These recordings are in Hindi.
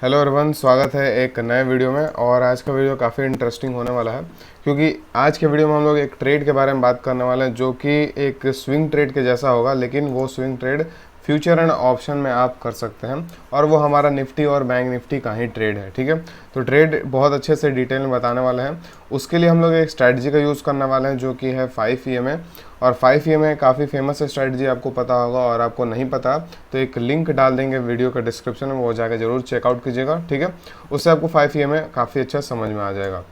हेलो एवरीवन, स्वागत है एक नए वीडियो में। और आज का वीडियो काफ़ी इंटरेस्टिंग होने वाला है क्योंकि आज के वीडियो में हम लोग एक ट्रेड के बारे में बात करने वाले हैं जो कि एक स्विंग ट्रेड के जैसा होगा, लेकिन वो swing trade future and option में आप कर सकते हैं और वो हमारा निफ्टी और बैंक निफ्टी का ही ट्रेड है। ठीक है, तो ट्रेड बहुत अच्छे से डिटेल में बताने वाले हैं। उसके लिए हम लोग एक स्ट्रैटेजी का यूज़ करने वाले हैं जो कि है 5 EMA। और 5 EMA काफ़ी फेमस है स्ट्रैटेजी, आपको पता होगा। और आपको नहीं पता तो एक लिंक डाल देंगे वीडियो का डिस्क्रिप्शन में, वो जाकर जरूर चेकआउट कीजिएगा। ठीक है, उससे आपको 5 EMA काफ़ी अच्छा समझ में आ जाएगा।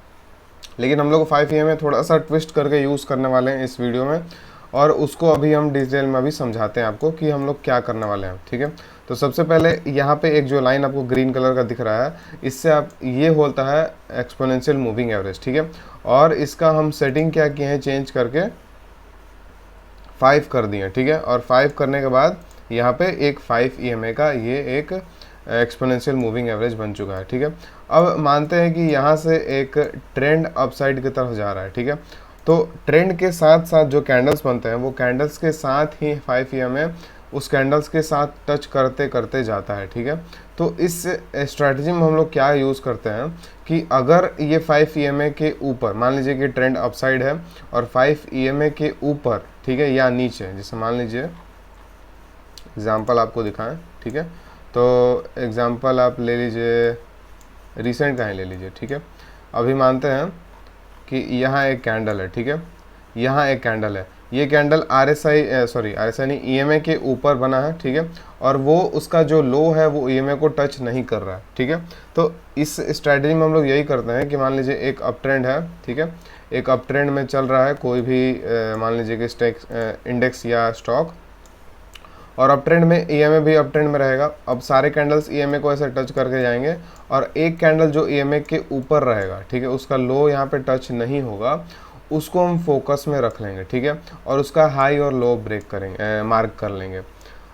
लेकिन हम लोग 5 EMA थोड़ा सा ट्विस्ट करके यूज़ करने वाले हैं इस वीडियो में, और उसको अभी हम डिटेल में अभी समझाते हैं आपको कि हम लोग क्या करने वाले हैं। ठीक है, तो सबसे पहले यहाँ पे एक जो लाइन आपको ग्रीन कलर का दिख रहा है, इससे आप ये होता है एक्सपोनेंशियल मूविंग एवरेज। ठीक है, और इसका हम सेटिंग क्या किए हैं, चेंज करके 5 कर दिए। ठीक है, और 5 करने के बाद यहाँ पे एक 5 EMA का ये एक एक्सपोनेंशियल मूविंग एवरेज बन चुका है। ठीक है, अब मानते हैं कि यहाँ से एक ट्रेंड अपसाइड की तरफ जा रहा है। ठीक है, तो ट्रेंड के साथ साथ जो कैंडल्स बनते हैं वो कैंडल्स के साथ ही 5 EMA उस कैंडल्स के साथ टच करते करते जाता है। ठीक है, तो इस स्ट्रैटेजी में हम लोग क्या यूज़ करते हैं कि अगर ये 5 EMA के ऊपर, मान लीजिए कि ट्रेंड अपसाइड है और 5 EMA के ऊपर, ठीक है, या नीचे, जैसे मान लीजिए एग्जाम्पल आपको दिखाएं। ठीक है, तो एग्जाम्पल आप ले लीजिए, रिसेंट का ही ले लीजिए। ठीक है, अभी मानते हैं कि यहाँ एक कैंडल है। ठीक है, यहाँ एक कैंडल है, ये कैंडल RSI नहीं, EMA के ऊपर बना है। ठीक है, और वो उसका जो लो है वो EMA को टच नहीं कर रहा है। ठीक है, तो इस स्ट्रैटेजी में हम लोग यही करते हैं कि मान लीजिए एक अप ट्रेंड है। ठीक है, एक अप ट्रेंड में चल रहा है कोई भी मान लीजिए कि इंडेक्स या स्टॉक, और अप ट्रेंड में EMA भी अप ट्रेंड में रहेगा। अब सारे कैंडल्स EMA को ऐसे टच करके जाएंगे और एक कैंडल जो EMA के ऊपर रहेगा, ठीक है, उसका लो यहाँ पे टच नहीं होगा, उसको हम फोकस में रख लेंगे। ठीक है, और उसका हाई और लो ब्रेक करेंगे, मार्क कर लेंगे।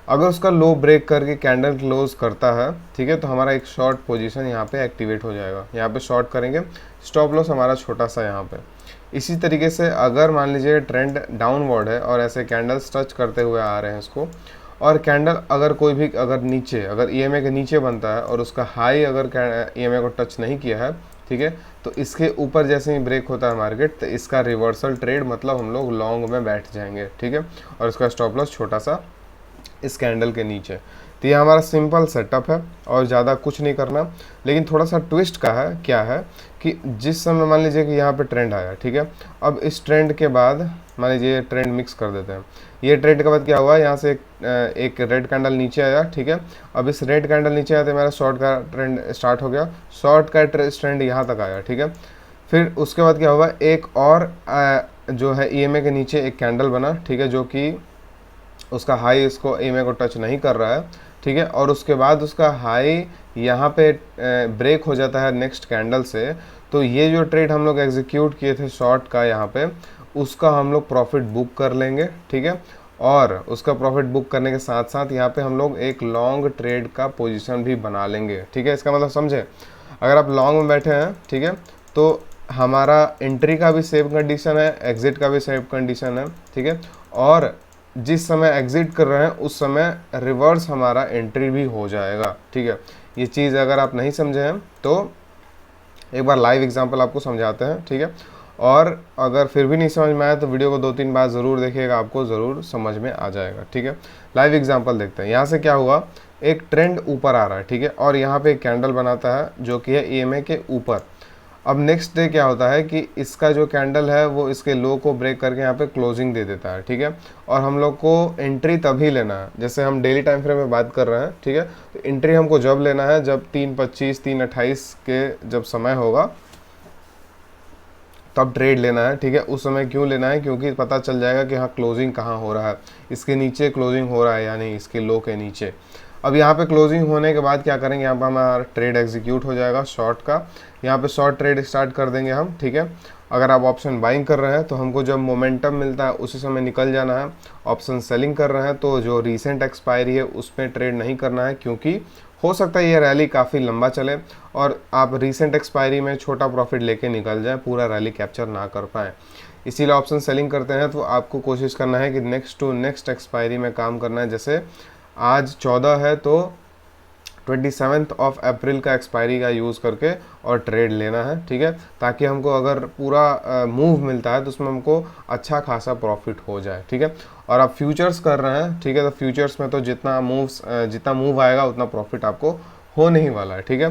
अगर उसका लो ब्रेक करके कैंडल क्लोज करता है, ठीक है, तो हमारा एक शॉर्ट पोजीशन यहाँ पे एक्टिवेट हो जाएगा। यहाँ पे शॉर्ट करेंगे, स्टॉप लॉस हमारा छोटा सा यहाँ पे। इसी तरीके से अगर मान लीजिए ट्रेंड डाउनवर्ड है और ऐसे कैंडल्स टच करते हुए आ रहे हैं इसको, और कैंडल अगर कोई भी अगर नीचे, अगर EMA के नीचे बनता है और उसका हाई अगर EMA को टच नहीं किया है, ठीक है, तो इसके ऊपर जैसे ही ब्रेक होता है मार्केट, तो इसका रिवर्सल ट्रेड, मतलब हम लोग लॉन्ग में बैठ जाएंगे। ठीक है, और इसका स्टॉप लॉस छोटा सा इस कैंडल के नीचे। तो ये हमारा सिंपल सेटअप है और ज़्यादा कुछ नहीं करना। लेकिन थोड़ा सा ट्विस्ट का है, क्या है कि जिस समय मान लीजिए कि यहाँ पे ट्रेंड आया, ठीक है, अब इस ट्रेंड के बाद मान लीजिए ट्रेंड मिक्स कर देते हैं। ये ट्रेंड के बाद क्या हुआ, यहाँ से एक रेड कैंडल नीचे आया। ठीक है, अब इस रेड कैंडल नीचे आया तो मेरा शॉर्ट का ट्रेंड स्टार्ट हो गया, शॉर्ट का ट्रेंड यहाँ तक आया। ठीक है, फिर उसके बाद क्या हुआ, एक और जो है EMA के नीचे एक कैंडल बना। ठीक है, जो कि उसका हाई इसको EMA को टच नहीं कर रहा है। ठीक है, और उसके बाद उसका हाई यहाँ पे ब्रेक हो जाता है नेक्स्ट कैंडल से। तो ये जो ट्रेड हम लोग एग्जीक्यूट किए थे शॉर्ट का यहाँ पे, उसका हम लोग प्रॉफिट बुक कर लेंगे। ठीक है, और उसका प्रॉफिट बुक करने के साथ साथ यहाँ पे हम लोग एक लॉन्ग ट्रेड का पोजीशन भी बना लेंगे। ठीक है, इसका मतलब समझे, अगर आप लॉन्ग में बैठे हैं, ठीक है, तो हमारा एंट्री का भी सेफ कंडीशन है, एग्जिट का भी सेफ कंडीशन है। ठीक है, और जिस समय एग्जिट कर रहे हैं उस समय रिवर्स हमारा एंट्री भी हो जाएगा। ठीक है, ये चीज़ अगर आप नहीं समझे हैं तो एक बार लाइव एग्जांपल आपको समझाते हैं। ठीक है, और अगर फिर भी नहीं समझ में आया तो वीडियो को 2-3 बार ज़रूर देखिएगा, आपको ज़रूर समझ में आ जाएगा। ठीक है, लाइव एग्जांपल देखते हैं। यहाँ से क्या हुआ, एक ट्रेंड ऊपर आ रहा है। ठीक है, और यहाँ पे एक कैंडल बनाता है जो कि है EMA के ऊपर। अब नेक्स्ट डे क्या होता है कि इसका जो कैंडल है वो इसके लो को ब्रेक करके यहाँ पे क्लोजिंग दे देता है। ठीक है, और हम लोग को एंट्री तभी लेना है, जैसे हम डेली टाइम फ्रेम में बात कर रहे हैं। ठीक है, तो एंट्री हमको जब लेना है जब 3:25 3:28 के जब समय होगा तब ट्रेड लेना है। ठीक है, उस समय क्यों लेना है, क्योंकि पता चल जाएगा कि हाँ क्लोजिंग कहाँ हो रहा है, इसके नीचे क्लोजिंग हो रहा है या नहीं, इसके लो के नीचे। अब यहाँ पे क्लोजिंग होने के बाद क्या करेंगे, यहाँ पे हमारा ट्रेड एग्जीक्यूट हो जाएगा शॉर्ट का। यहाँ पे शॉर्ट ट्रेड स्टार्ट कर देंगे हम। ठीक है, अगर आप ऑप्शन बाइंग कर रहे हैं तो हमको जब मोमेंटम मिलता है उसी समय निकल जाना है। ऑप्शन सेलिंग कर रहे हैं तो जो रीसेंट एक्सपायरी है उसमें ट्रेड नहीं करना है, क्योंकि हो सकता है ये रैली काफ़ी लंबा चले और आप रीसेंट एक्सपायरी में छोटा प्रॉफिट लेके निकल जाएं, पूरा रैली कैप्चर ना कर पाएँ। इसीलिए ऑप्शन सेलिंग करते हैं तो आपको कोशिश करना है कि नेक्स्ट टू नेक्स्ट एक्सपायरी में काम करना है। जैसे आज 14 है तो 27 अप्रैल का एक्सपायरी का यूज़ करके और ट्रेड लेना है, ठीक है, ताकि हमको अगर पूरा मूव मिलता है तो उसमें हमको अच्छा खासा प्रॉफिट हो जाए, ठीक है। और आप फ्यूचर्स कर रहे हैं, ठीक है, तो फ्यूचर्स में तो जितना मूव आएगा उतना प्रॉफिट आपको होने ही वाला है, ठीक है।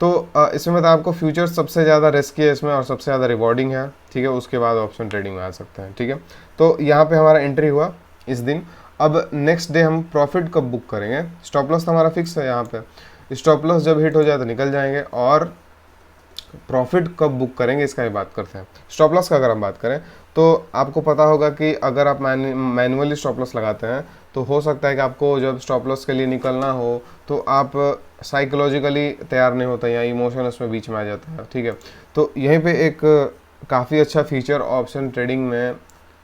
तो इसमें तो आपको फ्यूचर सबसे ज़्यादा रिस्की है इसमें और सबसे ज़्यादा रिवॉर्डिंग है, ठीक है। उसके बाद ऑप्शन ट्रेडिंग में आ सकते हैं, ठीक है। तो यहाँ पे हमारा एंट्री हुआ इस दिन। अब नेक्स्ट डे हम प्रॉफिट कब बुक करेंगे? स्टॉप लॉस तो हमारा फिक्स है यहाँ पे, स्टॉप लॉस जब हिट हो जाए तो निकल जाएंगे। और प्रॉफिट कब बुक करेंगे इसका ही बात करते हैं। स्टॉप लॉस का अगर हम बात करें तो आपको पता होगा कि अगर आप मैनुअली स्टॉप लॉस लगाते हैं तो हो सकता है कि आपको जब स्टॉप लॉस के लिए निकलना हो तो आप साइकोलॉजिकली तैयार नहीं होता या इमोशन उसमें बीच में आ जाता है, ठीक है। तो यहीं पे एक काफ़ी अच्छा फीचर ऑप्शन ट्रेडिंग में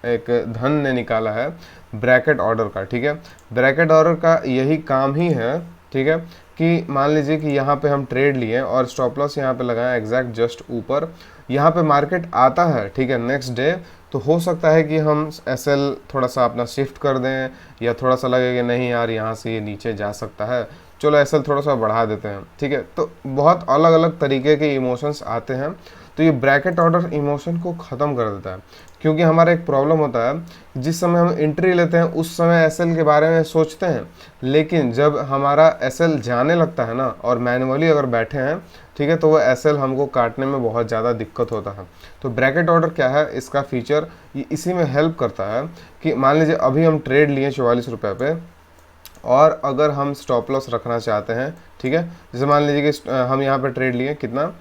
एक धन ने निकाला है, ब्रैकेट ऑर्डर का, ठीक है। ब्रैकेट ऑर्डर का यही काम ही है, ठीक है, कि मान लीजिए कि यहाँ पे हम ट्रेड लिए और स्टॉप लॉस यहाँ पे लगाएं एग्जैक्ट जस्ट ऊपर, यहाँ पे मार्केट आता है, ठीक है, नेक्स्ट डे, तो हो सकता है कि हम एसएल थोड़ा सा अपना शिफ्ट कर दें या थोड़ा सा लगे कि नहीं यार यहाँ से ये नीचे जा सकता है, चलो एसएल थोड़ा सा बढ़ा देते हैं, ठीक है। तो बहुत अलग अलग तरीके के इमोशंस आते हैं, तो ये ब्रैकेट ऑर्डर इमोशन को ख़त्म कर देता है। क्योंकि हमारा एक प्रॉब्लम होता है, जिस समय हम एंट्री लेते हैं उस समय एसएल के बारे में सोचते हैं, लेकिन जब हमारा एसएल जाने लगता है ना और मैनुअली अगर बैठे हैं, ठीक है, तो वो एसएल हमको काटने में बहुत ज़्यादा दिक्कत होता है। तो ब्रैकेट ऑर्डर क्या है, इसका फीचर ये इसी में हेल्प करता है कि मान लीजिए अभी हम ट्रेड लिए 44 रुपये पे और अगर हम स्टॉप लॉस रखना चाहते हैं, ठीक है, जैसे मान लीजिए कि हम यहाँ पे ट्रेड लिए कितना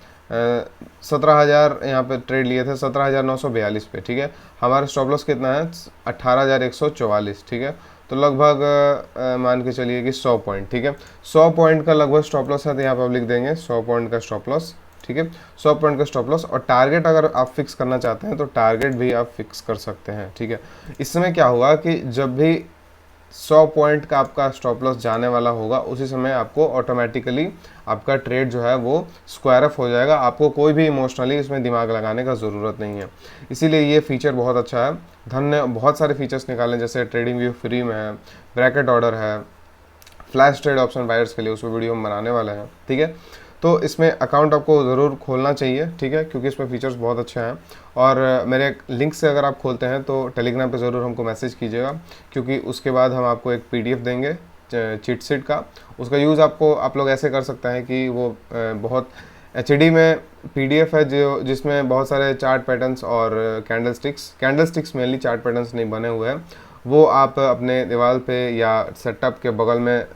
17,000 यहाँ पे ट्रेड लिए थे 17,942 पे, ठीक है। हमारा स्टॉप लॉस कितना है 18,144, ठीक है। तो लगभग मान के चलिए कि 100 पॉइंट, ठीक है, 100 पॉइंट का लगभग स्टॉप लॉस है, तो यहाँ पे आप लिख देंगे 100 पॉइंट का स्टॉप लॉस, ठीक है, 100 पॉइंट का स्टॉप लॉस। और टारगेट अगर आप फिक्स करना चाहते हैं तो टारगेट भी आप फिक्स कर सकते हैं, ठीक है। इस समय क्या होगा कि जब भी 100 पॉइंट का आपका स्टॉप लॉस जाने वाला होगा उसी समय आपको ऑटोमेटिकली आपका ट्रेड जो है वो स्क्वायर अप हो जाएगा, आपको कोई भी इमोशनली इसमें दिमाग लगाने का ज़रूरत नहीं है। इसीलिए ये फीचर बहुत अच्छा है। धन ने बहुत सारे फीचर्स निकाले, जैसे ट्रेडिंग व्यू फ्री में है, ब्रैकेट ऑर्डर है, फ्लैश ट्रेड ऑप्शन बायर्स के लिए उस पर वीडियो हम बनाने वाले हैं, ठीक है। तो इसमें अकाउंट आपको ज़रूर खोलना चाहिए, ठीक है, क्योंकि इसमें फीचर्स बहुत अच्छे हैं। और मेरे लिंक से अगर आप खोलते हैं तो टेलीग्राम पे ज़रूर हमको मैसेज कीजिएगा, क्योंकि उसके बाद हम आपको एक पीडीएफ देंगे चीट शीट का। उसका यूज़ आप लोग ऐसे कर सकते हैं कि वो बहुत एचडी में पीडीएफ है जो जिसमें बहुत सारे चार्ट पैटर्न्स और कैंडलस्टिक्स मेनली चार्ट पैटर्न्स नहीं बने हुए हैं, वो आप अपने दीवार पे या सेटअप के बगल में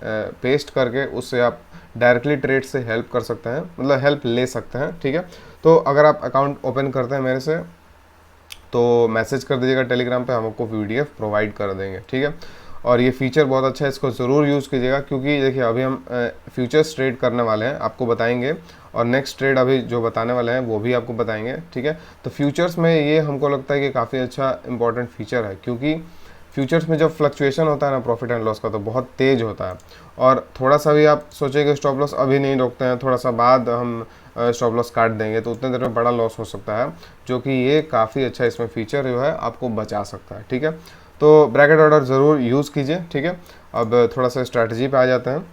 पेस्ट करके उससे आप डायरेक्टली ट्रेड से हेल्प कर सकते हैं, मतलब हेल्प ले सकते हैं, ठीक है। तो अगर आप अकाउंट ओपन करते हैं मेरे से तो मैसेज कर दीजिएगा टेलीग्राम पे, हम आपको पीडीएफ प्रोवाइड कर देंगे, ठीक है। और ये फीचर बहुत अच्छा है, इसको ज़रूर यूज़ कीजिएगा, क्योंकि देखिए अभी हम फ्यूचर्स ट्रेड करने वाले हैं, आपको बताएंगे, और नेक्स्ट ट्रेड अभी जो बताने वाले हैं वो भी आपको बताएंगे, ठीक है। तो फ्यूचर्स में ये हमको लगता है कि काफ़ी अच्छा इंपॉर्टेंट फीचर है, क्योंकि फ्यूचर्स में जब फ्लक्चुएशन होता है ना प्रॉफिट एंड लॉस का तो बहुत तेज़ होता है। और थोड़ा सा भी आप सोचेंगे स्टॉप लॉस अभी नहीं रोकते हैं, थोड़ा सा बाद हम स्टॉप लॉस काट देंगे, तो उतने देर में बड़ा लॉस हो सकता है, जो कि ये काफ़ी अच्छा इसमें फीचर जो है आपको बचा सकता है, ठीक है। तो ब्रैकेट ऑर्डर ज़रूर यूज़ कीजिए, ठीक है। अब थोड़ा सा स्ट्रैटेजी पे आ जाते हैं।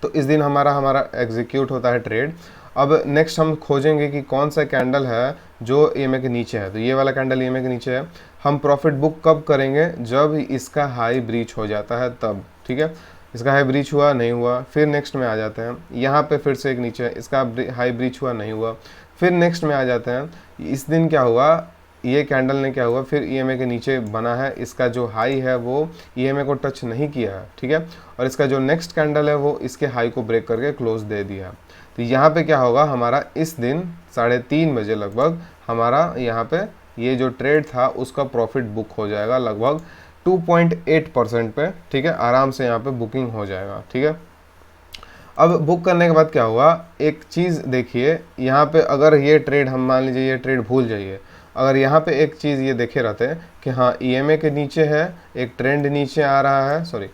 तो इस दिन हमारा एग्जीक्यूट होता है ट्रेड। अब नेक्स्ट हम खोजेंगे कि कौन सा कैंडल है जो ईएमए के नीचे है, तो ये वाला कैंडल ईएमए के नीचे है। हम प्रॉफिट बुक कब करेंगे? जब इसका हाई ब्रीच हो जाता है तब, ठीक है। इसका हाई ब्रीच हुआ नहीं हुआ, फिर नेक्स्ट में आ जाते हैं, यहाँ पे फिर से एक नीचे है, इसका हाई ब्रीच हुआ नहीं हुआ, फिर नेक्स्ट में आ जाते हैं। इस दिन क्या हुआ, ये कैंडल ने क्या हुआ, फिर ईएमए के नीचे बना है, इसका जो हाई है वो ईएमए को टच नहीं किया है, ठीक है। और इसका जो नेक्स्ट कैंडल है वो इसके हाई को ब्रेक करके क्लोज दे दिया। तो यहाँ पे क्या होगा, हमारा इस दिन 3:30 बजे लगभग हमारा यहाँ पे ये जो ट्रेड था उसका प्रॉफिट बुक हो जाएगा लगभग 2.8% पे, ठीक है। आराम से यहाँ पे बुकिंग हो जाएगा, ठीक है। अब बुक करने के बाद क्या हुआ, एक चीज़ देखिए, यहाँ पे अगर ये ट्रेड हम मान लीजिए ये ट्रेड भूल जाइए, अगर यहाँ पे एक चीज़ ये देखे रहते कि हाँ ईएमए के नीचे है, एक ट्रेंड नीचे आ रहा है, सॉरी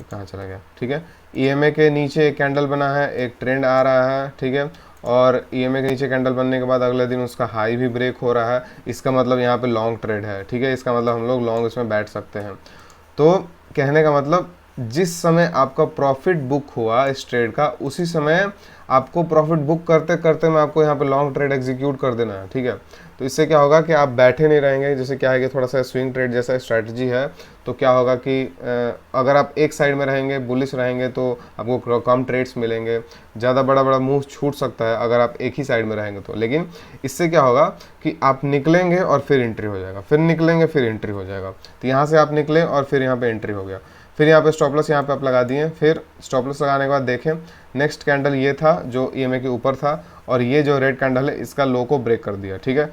कहाँ चला गया, ठीक है, ईएमए के नीचे एक कैंडल बना है, एक ट्रेंड आ रहा है, ठीक है, और ईएमए के नीचे कैंडल बनने के बाद अगले दिन उसका हाई भी ब्रेक हो रहा है, इसका मतलब यहाँ पे लॉन्ग ट्रेड है, ठीक है, इसका मतलब हम लोग लॉन्ग इसमें बैठ सकते हैं। तो कहने का मतलब जिस समय आपका प्रॉफिट बुक हुआ इस ट्रेड का, उसी समय आपको प्रॉफिट बुक करते करते में आपको यहाँ पे लॉन्ग ट्रेड एग्जीक्यूट कर देना है, ठीक है। तो इससे क्या होगा कि आप बैठे नहीं रहेंगे, जैसे क्या है कि थोड़ा सा स्विंग ट्रेड जैसा स्ट्रैटेजी है। तो क्या होगा कि अगर आप एक साइड में रहेंगे, बुलिश रहेंगे, तो आपको कम ट्रेड्स मिलेंगे, ज़्यादा बड़ा बड़ा मूव छूट सकता है अगर आप एक ही साइड में रहेंगे तो। लेकिन इससे क्या होगा कि आप निकलेंगे और फिर एंट्री हो जाएगा, फिर निकलेंगे फिर एंट्री हो जाएगा। तो यहाँ से आप निकले और फिर यहाँ पे एंट्री हो गया, फिर यहाँ पे स्टॉप लॉस यहाँ पे आप लगा दिए। फिर स्टॉप लॉस लगाने के बाद देखें नेक्स्ट कैंडल ये था जो ईएमए के ऊपर था, और ये जो रेड कैंडल है इसका लो को ब्रेक कर दिया, ठीक है।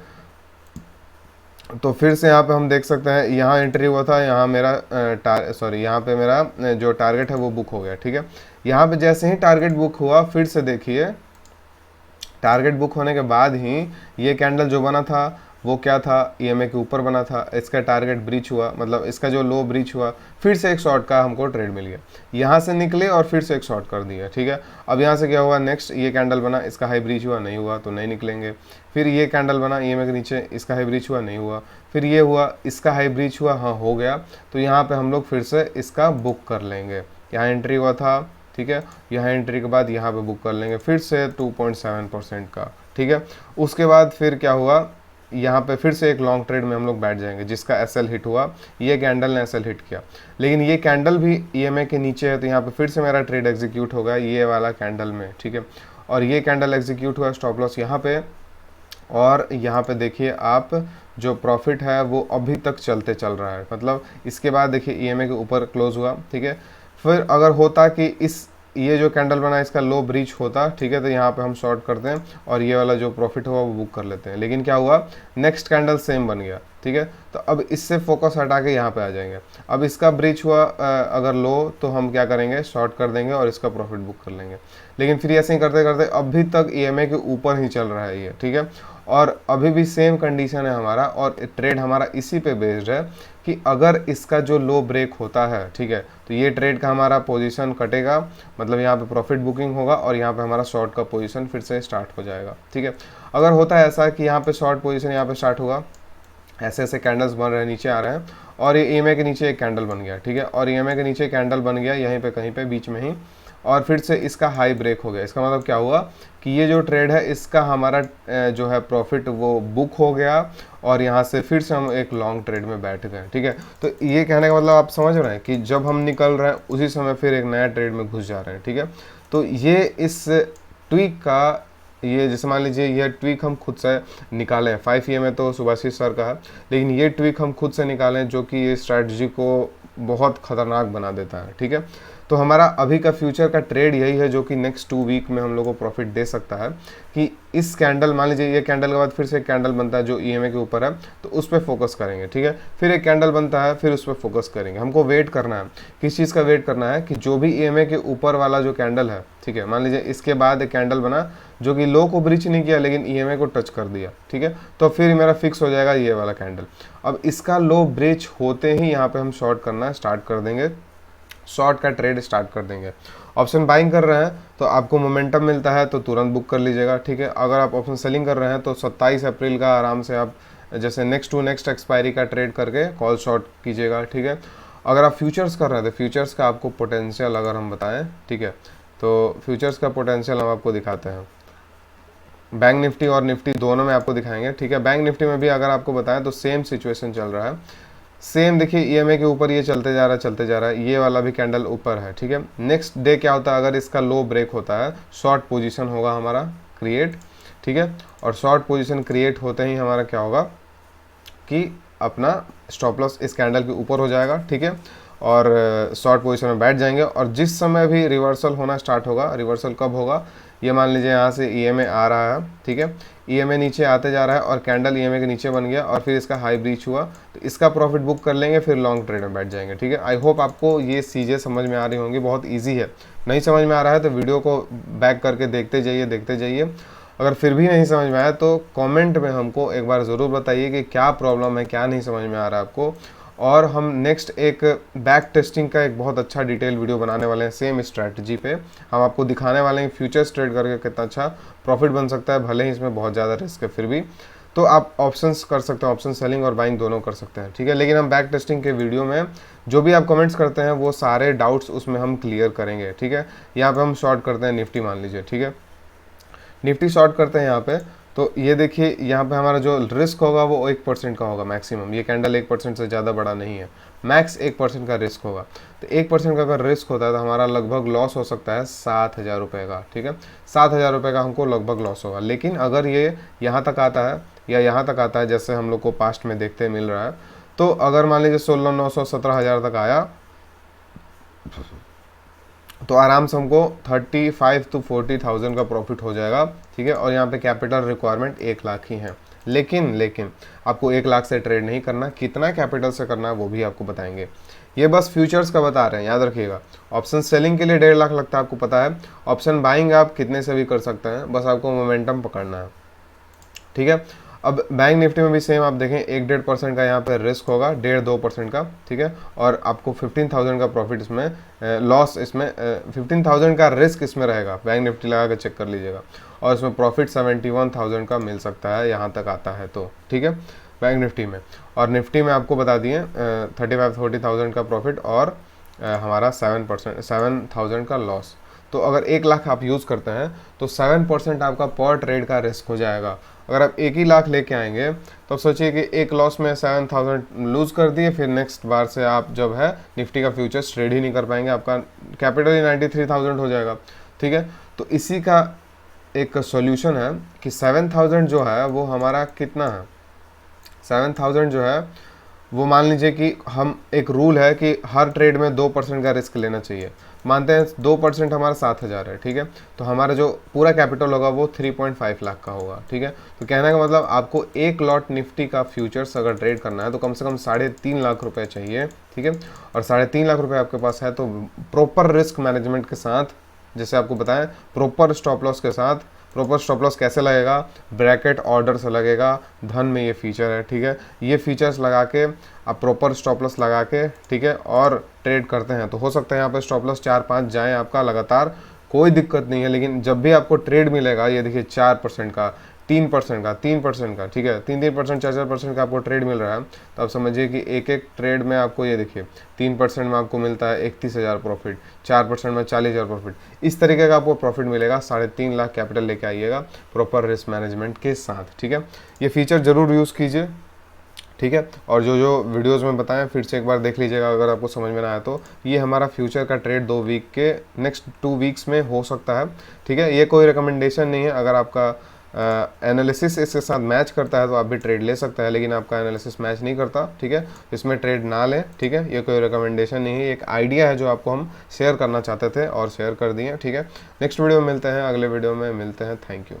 तो फिर से यहाँ पे हम देख सकते हैं यहाँ एंट्री हुआ था, यहाँ मेरा यहाँ पे मेरा जो टारगेट है वो बुक हो गया, ठीक है। यहाँ पे जैसे ही टारगेट बुक हुआ, फिर से देखिए टारगेट बुक होने के बाद ही ये कैंडल जो बना था वो क्या था, ईएमए के ऊपर बना था, इसका टारगेट ब्रीच हुआ, मतलब इसका जो लो ब्रीच हुआ, फिर से एक शॉर्ट का हमको ट्रेड मिल गया। यहाँ से निकले और फिर से एक शॉर्ट कर दिया, ठीक है। अब यहाँ से क्या हुआ, नेक्स्ट ये कैंडल बना, इसका हाई ब्रीच हुआ, नहीं हुआ तो नहीं निकलेंगे। फिर ये कैंडल बना ईएमए के नीचे, इसका हाई ब्रीच हुआ, नहीं हुआ। फिर ये हुआ, इसका हाई ब्रीच हुआ, हाँ हो गया, तो यहाँ पर हम लोग फिर से इसका बुक कर लेंगे। यहाँ एंट्री हुआ था, ठीक है, यहाँ एंट्री के बाद यहाँ पे बुक कर लेंगे फिर से 2.7% का, ठीक है। उसके बाद फिर क्या हुआ, यहाँ पे फिर से एक लॉन्ग ट्रेड में हम लोग बैठ जाएंगे जिसका एसएल हिट हुआ, ये कैंडल ने एसएल हिट किया, लेकिन ये कैंडल भी ईएमए के नीचे है, तो यहाँ पे फिर से मेरा ट्रेड एग्जीक्यूट होगा ये वाला कैंडल में, ठीक है। और ये कैंडल एग्जीक्यूट हुआ, स्टॉप लॉस यहाँ पे, और यहाँ पे देखिए आप जो प्रॉफिट है वो अभी तक चलते चल रहा है, मतलब इसके बाद देखिए ईएमए के ऊपर क्लोज हुआ, ठीक है। फिर अगर होता कि इस ये जो कैंडल बना इसका लो ब्रीच होता, ठीक है, तो यहाँ पे हम शॉर्ट करते हैं और ये वाला जो प्रॉफिट हुआ वो बुक कर लेते हैं। लेकिन क्या हुआ, नेक्स्ट कैंडल सेम बन गया, ठीक है। तो अब इससे फोकस हटा के यहाँ पे आ जाएंगे। अब इसका ब्रीच हुआ अगर लो, तो हम क्या करेंगे, शॉर्ट कर देंगे और इसका प्रॉफिट बुक कर लेंगे। लेकिन फिर ऐसे ही करते करते अभी तक ईएमए के ऊपर ही चल रहा है ये, ठीक है। और अभी भी सेम कंडीशन है हमारा, और ट्रेड हमारा इसी पे बेस्ड है कि अगर इसका जो लो ब्रेक होता है, ठीक है, तो ये ट्रेड का हमारा पोजीशन कटेगा, मतलब यहाँ पे प्रॉफिट बुकिंग होगा और यहाँ पे हमारा शॉर्ट का पोजीशन फिर से स्टार्ट हो जाएगा, ठीक है। अगर होता है ऐसा कि यहाँ पे शॉर्ट पोजीशन यहाँ पे स्टार्ट होगा, ऐसे ऐसे कैंडल्स बन रहे हैं, नीचे आ रहे हैं, और ये ईएमए के नीचे एक कैंडल बन गया, ठीक है, और ईएमए के नीचे कैंडल बन गया यहीं पे कहीं पे बीच में ही, और फिर से इसका हाई ब्रेक हो गया। इसका मतलब क्या हुआ कि ये जो ट्रेड है इसका हमारा जो है प्रॉफिट वो बुक हो गया, और यहाँ से फिर से हम एक लॉन्ग ट्रेड में बैठ गए, ठीक है। तो ये कहने का मतलब आप समझ रहे हैं कि जब हम निकल रहे हैं उसी समय फिर एक नया ट्रेड में घुस जा रहे हैं, ठीक है। तो ये इस ट्वीक का, ये जैसे मान लीजिए यह ट्वीक हम खुद से निकालें, 5 EMA तो सुभाषिस सर का है, लेकिन ये ट्वीक हम खुद से निकालें जो कि ये स्ट्रैटेजी को बहुत खतरनाक बना देता है, ठीक है। तो हमारा अभी का फ्यूचर का ट्रेड यही है जो कि नेक्स्ट 2 वीक में हम लोग को प्रॉफिट दे सकता है, कि इस कैंडल, मान लीजिए ये कैंडल के बाद फिर से एक कैंडल बनता है जो ईएमए के ऊपर है, तो उस पर फोकस करेंगे, ठीक है। फिर एक कैंडल बनता है, फिर उस पर फोकस करेंगे। हमको वेट करना है, किस चीज़ का वेट करना है, कि जो भी ईएमए के ऊपर वाला जो कैंडल है, ठीक है, मान लीजिए इसके बाद एक कैंडल बना जो कि लो को ब्रीच नहीं किया लेकिन ईएमए को टच कर दिया, ठीक है, तो फिर मेरा फिक्स हो जाएगा ये वाला कैंडल। अब इसका लो ब्रीच होते ही यहाँ पे हम शॉर्ट करना स्टार्ट कर देंगे, शॉर्ट का ट्रेड स्टार्ट कर देंगे। ऑप्शन बाइंग कर रहे हैं तो आपको मोमेंटम मिलता है तो तुरंत बुक कर लीजिएगा, ठीक है। अगर आप ऑप्शन सेलिंग कर रहे हैं तो 27 अप्रैल का आराम से आप जैसे नेक्स्ट टू नेक्स्ट एक्सपायरी का ट्रेड करके कॉल शॉर्ट कीजिएगा, ठीक है। अगर आप फ्यूचर्स कर रहे हैं तो फ्यूचर्स का आपको पोटेंशियल अगर हम बताएं, ठीक है, तो फ्यूचर्स का पोटेंशियल हम आपको दिखाते हैं। बैंक निफ्टी और निफ्टी दोनों में आपको दिखाएंगे, ठीक है। बैंक निफ्टी में भी अगर आपको बताएं तो सेम सिचुएशन चल रहा है, सेम देखिए ईएमए के ऊपर ये चलते जा रहा है, ये वाला भी कैंडल ऊपर है, ठीक है। नेक्स्ट डे क्या होता है, अगर इसका लो ब्रेक होता है, शॉर्ट पोजीशन होगा हमारा क्रिएट, ठीक है। और शॉर्ट पोजीशन क्रिएट होते ही हमारा क्या होगा कि अपना स्टॉप लॉस इस कैंडल के ऊपर हो जाएगा, ठीक है, और शॉर्ट पोजीशन में बैठ जाएंगे। और जिस समय भी रिवर्सल होना स्टार्ट होगा, रिवर्सल कब होगा, ये मान लीजिए यहाँ से ईएमए आ रहा है, ठीक है, ईएमए नीचे आते जा रहा है और कैंडल ईएमए के नीचे बन गया और फिर इसका हाई ब्रीच हुआ, तो इसका प्रॉफिट बुक कर लेंगे, फिर लॉन्ग ट्रेड में बैठ जाएंगे, ठीक है। आई होप आपको ये चीज़ें समझ में आ रही होंगी, बहुत ईजी है। नहीं समझ में आ रहा है तो वीडियो को बैक करके देखते जाइए। अगर फिर भी नहीं समझ में आया तो कमेंट में हमको एक बार ज़रूर बताइए कि क्या प्रॉब्लम है, क्या नहीं समझ में आ रहा है आपको। और हम नेक्स्ट एक बैक टेस्टिंग का एक बहुत अच्छा डिटेल वीडियो बनाने वाले हैं सेम स्ट्रैटेजी पे। हम आपको दिखाने वाले हैं फ्यूचर्स ट्रेड करके कितना अच्छा प्रॉफिट बन सकता है, भले ही इसमें बहुत ज़्यादा रिस्क है फिर भी। तो आप ऑप्शंस कर सकते हैं, ऑप्शन सेलिंग और बाइंग दोनों कर सकते हैं, ठीक है। लेकिन हम बैक टेस्टिंग के वीडियो में जो भी आप कमेंट्स करते हैं वो सारे डाउट्स उसमें हम क्लियर करेंगे, ठीक है। यहाँ पे हम शॉर्ट करते हैं निफ्टी, मान लीजिए, ठीक है, निफ्टी शॉर्ट करते हैं यहाँ पे। तो ये देखिए यहाँ पे हमारा जो रिस्क होगा वो 1% का होगा मैक्सिमम, ये कैंडल 1% से ज़्यादा बड़ा नहीं है, मैक्स 1% का रिस्क होगा। तो 1% का अगर रिस्क होता है तो हमारा लगभग लॉस हो सकता है 7,000 रुपये का, ठीक है, 7,000 रुपये का हमको लगभग लॉस होगा। लेकिन अगर ये यहाँ तक आता है या यहाँ तक आता है, जैसे हम लोग को पास्ट में देखते मिल रहा है, तो अगर मान लीजिए 16,900 17,000 तक आया तो आराम से हमको 35 to 40,000 का प्रॉफिट हो जाएगा, ठीक है। और यहाँ पे कैपिटल रिक्वायरमेंट 1 लाख ही है। लेकिन आपको 1 लाख से ट्रेड नहीं करना, कितना कैपिटल से करना है वो भी आपको बताएंगे। ये बस फ्यूचर्स का बता रहे हैं, याद रखिएगा। ऑप्शन सेलिंग के लिए 1.5 लाख लगता है, आपको पता है। ऑप्शन बाइंग आप कितने से भी कर सकते हैं, बस आपको मोमेंटम पकड़ना है, ठीक है। अब बैंक निफ्टी में भी सेम आप देखें, 1-1.5% का यहाँ पे रिस्क होगा, 1.5-2% का, ठीक है। और आपको 15,000 का प्रॉफिट इसमें, लॉस इसमें 15,000 का रिस्क इसमें रहेगा, बैंक निफ्टी लगा कर चेक कर लीजिएगा। और इसमें प्रॉफिट 71,000 का मिल सकता है, यहाँ तक आता है तो, ठीक है, बैंक निफ्टी में। और निफ्टी में आपको बता दिए 35-40,000 का प्रॉफिट और हमारा 7,000 का लॉस। तो अगर 1 लाख आप यूज़ करते हैं तो 7% आपका पर ट्रेड का रिस्क हो जाएगा। अगर आप 1 ही लाख लेके आएंगे तो सोचिए कि एक लॉस में 7,000 लूज़ कर दिए, फिर नेक्स्ट बार से आप जब है निफ्टी का फ्यूचर्स ट्रेड ही नहीं कर पाएंगे, आपका कैपिटल ही 93,000 हो जाएगा, ठीक है। तो इसी का एक सॉल्यूशन है कि 7,000 जो है वो हमारा कितना है, 7,000 जो है वो मान लीजिए कि हम, एक रूल है कि हर ट्रेड में 2% का रिस्क लेना चाहिए। मानते हैं 2% हमारा 7,000 है, ठीक है। तो हमारा जो पूरा कैपिटल होगा वो 3.5 लाख का होगा, ठीक है। तो कहने का मतलब आपको 1 लॉट निफ्टी का फ्यूचर्स अगर ट्रेड करना है तो कम से कम 3.5 लाख रुपए चाहिए, ठीक है। और 3.5 लाख रुपए आपके पास है तो प्रॉपर रिस्क मैनेजमेंट के साथ, जैसे आपको बताएं, प्रॉपर स्टॉप लॉस के साथ। प्रॉपर स्टॉप लॉस कैसे लगेगा, ब्रैकेट ऑर्डर से लगेगा, धन में ये फीचर है, ठीक है। ये फीचर्स लगा के आप प्रॉपर स्टॉप लॉस लगा के, ठीक है, और ट्रेड करते हैं तो हो सकता है यहाँ पे स्टॉप लॉस 4-5 जाएँ आपका लगातार, कोई दिक्कत नहीं है। लेकिन जब भी आपको ट्रेड मिलेगा, ये देखिए 4% का, 3% का, 3% का, ठीक है, 3-3%, 4-4% का आपको ट्रेड मिल रहा है, तो आप समझिए कि एक एक ट्रेड में आपको, ये देखिए 3% में आपको मिलता है 31,000 प्रॉफिट, 4% में 40,000 प्रॉफिट। इस तरीके का आपको प्रॉफिट मिलेगा। 3.5 लाख कैपिटल लेके आइएगा प्रॉपर रिस्क मैनेजमेंट के साथ, ठीक है। ये फीचर ज़रूर यूज़ कीजिए, ठीक है। और जो जो वीडियोस में बताएं फिर से एक बार देख लीजिएगा अगर आपको समझ में ना आया तो। ये हमारा फ्यूचर का ट्रेड 2 वीक के, नेक्स्ट 2 वीक्स में हो सकता है, ठीक है। ये कोई रिकमेंडेशन नहीं है, अगर आपका एनालिसिस इसके साथ मैच करता है तो आप भी ट्रेड ले सकते हैं, लेकिन आपका एनालिसिस मैच नहीं करता, ठीक है, इसमें ट्रेड ना लें, ठीक है। ये कोई रिकमेंडेशन नहीं है, एक आइडिया है जो आपको हम शेयर करना चाहते थे और शेयर कर दिए, ठीक है। नेक्स्ट वीडियो में मिलते हैं, अगले वीडियो में मिलते हैं। Thank you.